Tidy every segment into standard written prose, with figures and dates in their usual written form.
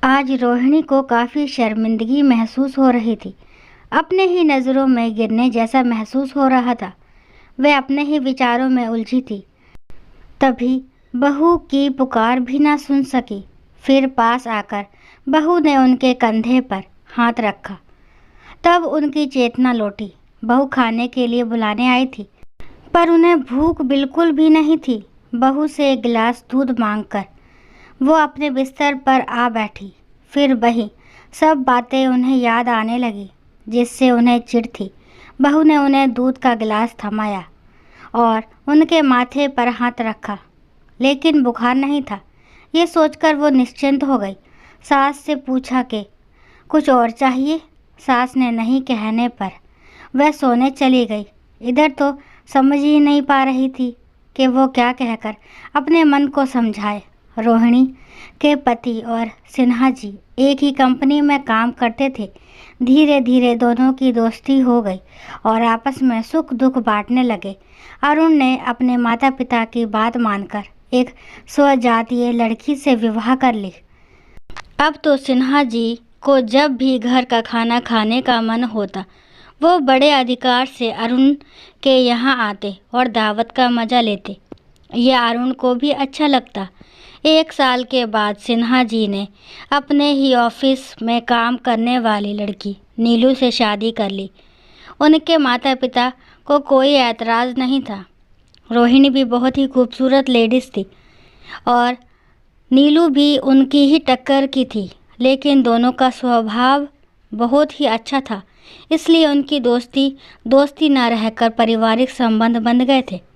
आज रोहिणी को काफ़ी शर्मिंदगी महसूस हो रही थी। अपने ही नज़रों में गिरने जैसा महसूस हो रहा था। वह अपने ही विचारों में उलझी थी। तभी बहू की पुकार भी ना सुन सकी। फिर पास आकर बहू ने उनके कंधे पर हाथ रखा। तब उनकी चेतना लौटी। बहू खाने के लिए बुलाने आई थी, पर उन्हें भूख बिल्कुल भी नहीं थी। बहू से एक गिलास दूध मांगकर वो अपने बिस्तर पर आ बैठी। फिर वही सब बातें उन्हें याद आने लगी जिससे उन्हें चिढ़ थी। बहू ने उन्हें दूध का गिलास थमाया और उनके माथे पर हाथ रखा, लेकिन बुखार नहीं था। ये सोचकर वो निश्चिंत हो गई। सास से पूछा कि कुछ और चाहिए। सास ने नहीं कहने पर वह सोने चली गई। इधर तो समझ ही नहीं पा रही थी कि वो क्या कहकर अपने मन को समझाए। रोहिणी के पति और सिन्हा जी एक ही कंपनी में काम करते थे। धीरे धीरे दोनों की दोस्ती हो गई और आपस में सुख दुख बांटने लगे। अरुण ने अपने माता पिता की बात मानकर एक स्वजातीय लड़की से विवाह कर ली। अब तो सिन्हा जी को जब भी घर का खाना खाने का मन होता, वो बड़े अधिकार से अरुण के यहाँ आते और दावत का मज़ा लेते। यह अरुण को भी अच्छा लगता। 1 साल के बाद सिन्हा जी ने अपने ही ऑफिस में काम करने वाली लड़की नीलू से शादी कर ली। उनके माता पिता को कोई ऐतराज़ नहीं था। रोहिणी भी बहुत ही खूबसूरत लेडीज़ थी और नीलू भी उनकी ही टक्कर की थी, लेकिन दोनों का स्वभाव बहुत ही अच्छा था। इसलिए उनकी दोस्ती न रहकर पारिवारिक संबंध बन गए थे।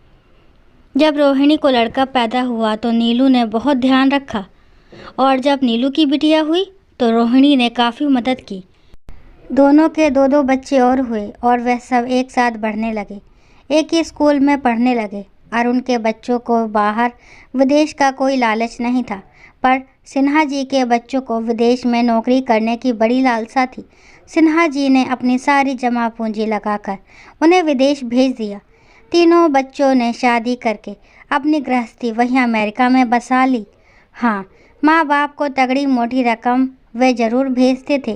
जब रोहिणी को लड़का पैदा हुआ तो नीलू ने बहुत ध्यान रखा और जब नीलू की बिटिया हुई तो रोहिणी ने काफ़ी मदद की। दोनों के 2-2 बच्चे और हुए और वह सब एक साथ बढ़ने लगे। एक ही स्कूल में पढ़ने लगे। अरुण के बच्चों को बाहर विदेश का कोई लालच नहीं था, पर सिन्हा जी के बच्चों को विदेश में नौकरी करने की बड़ी लालसा थी। सिन्हा जी ने अपनी सारी जमा पूंजी लगाकर उन्हें विदेश भेज दिया। तीनों बच्चों ने शादी करके अपनी गृहस्थी वहीं अमेरिका में बसा ली। हाँ, माँ बाप को तगड़ी मोटी रकम वे ज़रूर भेजते थे।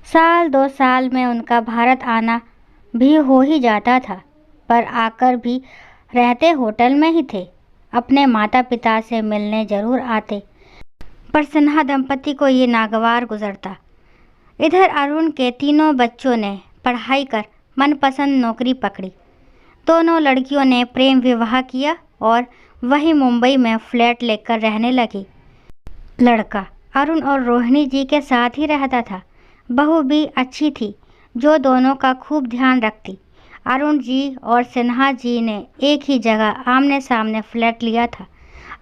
साल 2 साल में उनका भारत आना भी हो ही जाता था, पर आकर भी रहते होटल में ही थे। अपने माता पिता से मिलने ज़रूर आते, पर सिन्हा दंपति को ये नागवार गुजरता। इधर अरुण के तीनों बच्चों ने पढ़ाई कर मनपसंद नौकरी पकड़ी। दोनों लड़कियों ने प्रेम विवाह किया और वही मुंबई में फ्लैट लेकर रहने लगी। लड़का अरुण और रोहिणी जी के साथ ही रहता था। बहू भी अच्छी थी जो दोनों का खूब ध्यान रखती। अरुण जी और सिन्हा जी ने एक ही जगह आमने सामने फ्लैट लिया था।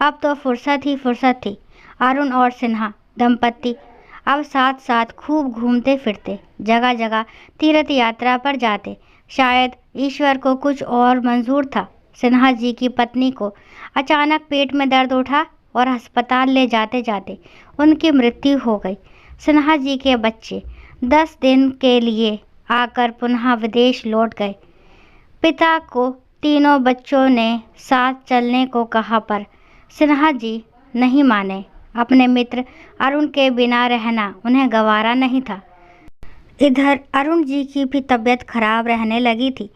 अब तो फुर्सत ही फुर्सत थी। अरुण और सिन्हा दंपति अब साथ साथ खूब घूमते फिरते, जगह जगह तीर्थ यात्रा पर जाते। शायद ईश्वर को कुछ और मंजूर था। सिन्हा जी की पत्नी को अचानक पेट में दर्द उठा और अस्पताल ले जाते जाते उनकी मृत्यु हो गई। सिन्हा जी के बच्चे 10 दिन के लिए आकर पुनः विदेश लौट गए। पिता को तीनों बच्चों ने साथ चलने को कहा, पर सिन्हा जी नहीं माने। अपने मित्र अरुण के बिना रहना उन्हें गवारा नहीं था। इधर अरुण जी की भी तबीयत खराब रहने लगी थी।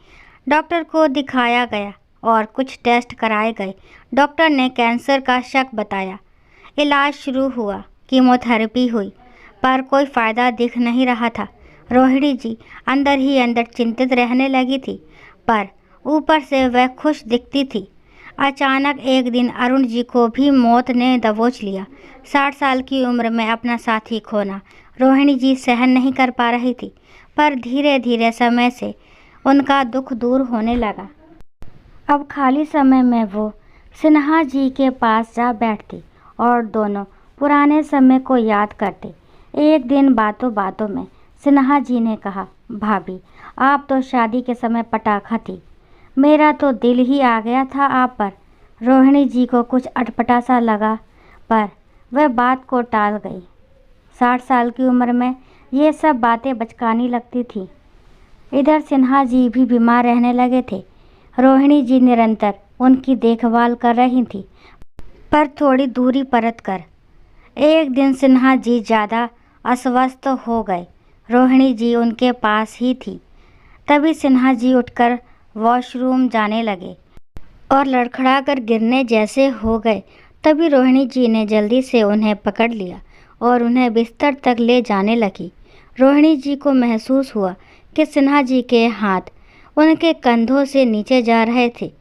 डॉक्टर को दिखाया गया और कुछ टेस्ट कराए गए। डॉक्टर ने कैंसर का शक बताया। इलाज शुरू हुआ, कीमोथेरेपी हुई, पर कोई फ़ायदा दिख नहीं रहा था। रोहिणी जी अंदर ही अंदर चिंतित रहने लगी थी, पर ऊपर से वह खुश दिखती थी। अचानक एक दिन अरुण जी को भी मौत ने दबोच लिया। 60 साल की उम्र में अपना साथी खोना रोहिणी जी सहन नहीं कर पा रही थी, पर धीरे धीरे समय से उनका दुख दूर होने लगा। अब खाली समय में वो सिन्हा जी के पास जा बैठती और दोनों पुराने समय को याद करते। एक दिन बातों बातों में सिन्हा जी ने कहा, भाभी आप तो शादी के समय पटाखा थी, मेरा तो दिल ही आ गया था आप पर। रोहिणी जी को कुछ अटपटा सा लगा, पर वह बात को टाल गई। 60 साल की उम्र में ये सब बातें बचकानी लगती थी। इधर सिन्हा जी भी बीमार रहने लगे थे। रोहिणी जी निरंतर उनकी देखभाल कर रही थी, पर थोड़ी दूरी परत कर। एक दिन सिन्हा जी ज़्यादा अस्वस्थ हो गए। रोहिणी जी उनके पास ही थी। तभी सिन्हा जी उठकर वॉशरूम जाने लगे और लड़खड़ाकर गिरने जैसे हो गए। तभी रोहिणी जी ने जल्दी से उन्हें पकड़ लिया और उन्हें बिस्तर तक ले जाने लगी। रोहिणी जी को महसूस हुआ कि सिन्हा जी के हाथ उनके कंधों से नीचे जा रहे थे।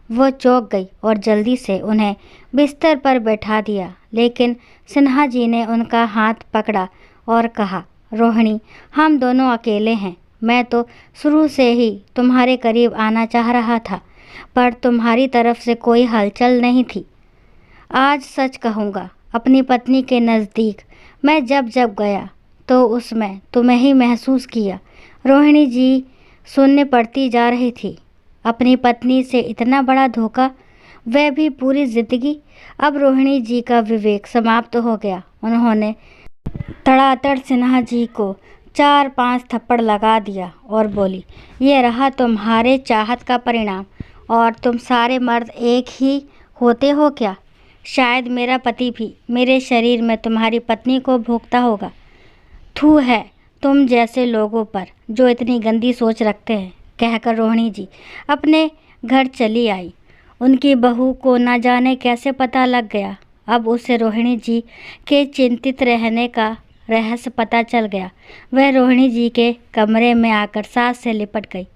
वो चौंक गई और जल्दी से उन्हें बिस्तर पर बैठा दिया, लेकिन सिन्हा जी ने उनका हाथ पकड़ा और कहा, रोहिणी, हम दोनों अकेले हैं। मैं तो शुरू से ही तुम्हारे करीब आना चाह रहा था, पर तुम्हारी तरफ से कोई हलचल नहीं थी। आज सच कहूँगा, अपनी पत्नी के नज़दीक मैं जब जब गया तो उसमें तुम्हें ही महसूस किया। रोहिणी जी सुनने पड़ती जा रही थी। अपनी पत्नी से इतना बड़ा धोखा, वह भी पूरी जिंदगी। अब रोहिणी जी का विवेक समाप्त हो गया। उन्होंने तड़ातड़ सिन्हा जी को 4-5 थप्पड़ लगा दिया और बोली, ये रहा तुम्हारे चाहत का परिणाम। और तुम सारे मर्द एक ही होते हो क्या? शायद मेरा पति भी मेरे शरीर में तुम्हारी पत्नी को भोगता होगा। थू है तुम जैसे लोगों पर जो इतनी गंदी सोच रखते हैं, कहकर रोहिणी जी अपने घर चली आई। उनकी बहू को न जाने कैसे पता लग गया। अब उसे रोहिणी जी के चिंतित रहने का रहस्य पता चल गया। वह रोहिणी जी के कमरे में आकर सास से लिपट गई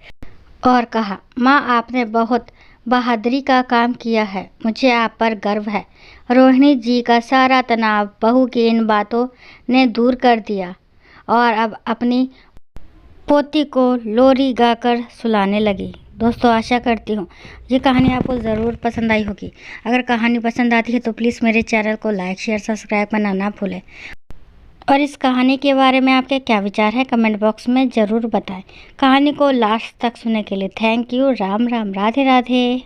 और कहा, माँ, आपने बहुत बहादुरी का काम किया है। मुझे आप पर गर्व है। रोहिणी जी का सारा तनाव बहू की इन बातों ने दूर कर दिया और अब अपनी पोती को लोरी गाकर सुलाने लगी। दोस्तों, आशा करती हूँ ये कहानी आपको ज़रूर पसंद आई होगी। अगर कहानी पसंद आती है तो प्लीज़ मेरे चैनल को लाइक, शेयर, सब्सक्राइब करना ना भूलें। और इस कहानी के बारे में आपके क्या विचार है कमेंट बॉक्स में ज़रूर बताएं। कहानी को लास्ट तक सुनने के लिए थैंक यू। राम राम, राधे राधे।